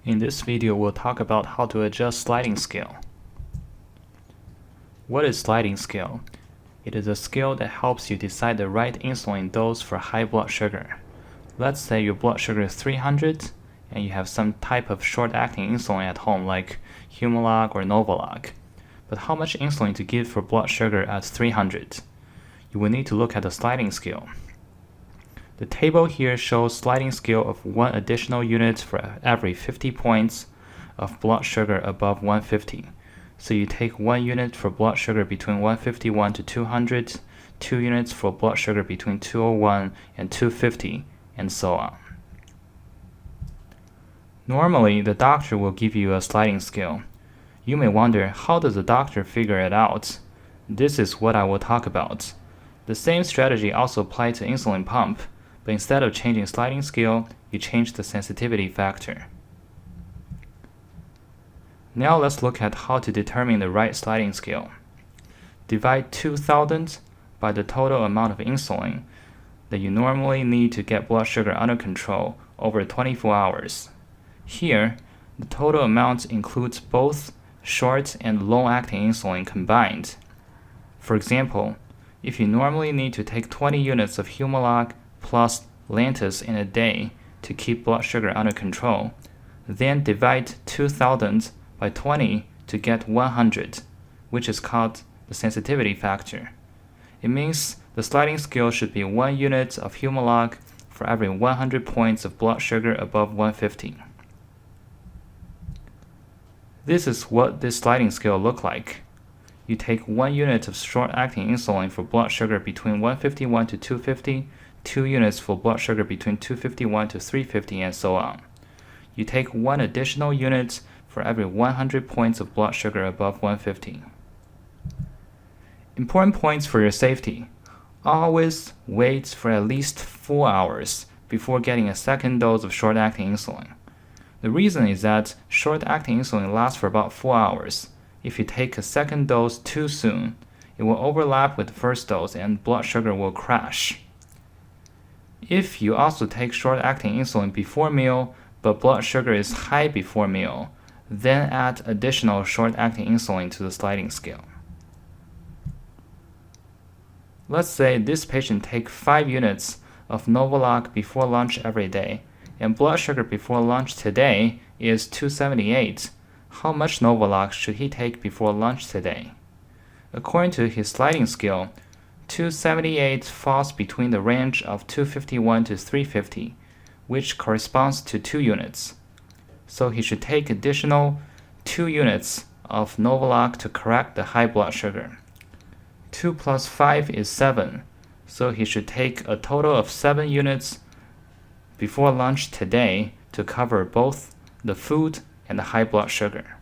In this video, we'll talk about how to adjust sliding scale. What is sliding scale? It is a scale that helps you decide the right insulin dose for high blood sugar. Let's say your blood sugar is 300 and you have some type of short-acting insulin at home like Humalog or Novolog. But how much insulin to give for blood sugar at 300? You will need to look at the sliding scale. The table here shows sliding scale of 1 additional unit for every 50 points of blood sugar above 150. So you take 1 unit for blood sugar between 151 to 200, 2 units for blood sugar between 201 and 250, and so on. Normally, the doctor will give you a sliding scale. You may wonder, how does the doctor figure it out? This is what I will talk about. The same strategy also applies to insulin pump, but instead of changing sliding scale, you change the sensitivity factor. Now let's look at how to determine the right sliding scale. Divide 2000 by the total amount of insulin that you normally need to get blood sugar under control over 24 hours. Here, the total amount includes both short and long-acting insulin combined. For example, if you normally need to take 20 units of Humalog plus Lantus in a day to keep blood sugar under control, then divide 2000 by 20 to get 100, which is called the sensitivity factor. It means the sliding scale should be 1 unit of Humalog for every 100 points of blood sugar above 150. This is what this sliding scale looks like. You take 1 unit of short-acting insulin for blood sugar between 151 to 250, 2 units for blood sugar between 251 to 350, and so on. You take 1 additional unit for every 100 points of blood sugar above 150. Important points for your safety. Always wait for at least 4 hours before getting a second dose of short-acting insulin. The reason is that short-acting insulin lasts for about 4 hours. If you take a second dose too soon, it will overlap with the first dose and blood sugar will crash. If you also take short-acting insulin before meal, but blood sugar is high before meal, then add additional short-acting insulin to the sliding scale. Let's say this patient takes 5 units of Novolog before lunch every day, and blood sugar before lunch today is 278. How much Novolog should he take before lunch today? According to his sliding scale, 278 falls between the range of 251 to 350, which corresponds to 2 units. So he should take additional 2 units of Novolog to correct the high blood sugar. 2 plus 5 is 7, so he should take a total of 7 units before lunch today to cover both the food and the high blood sugar.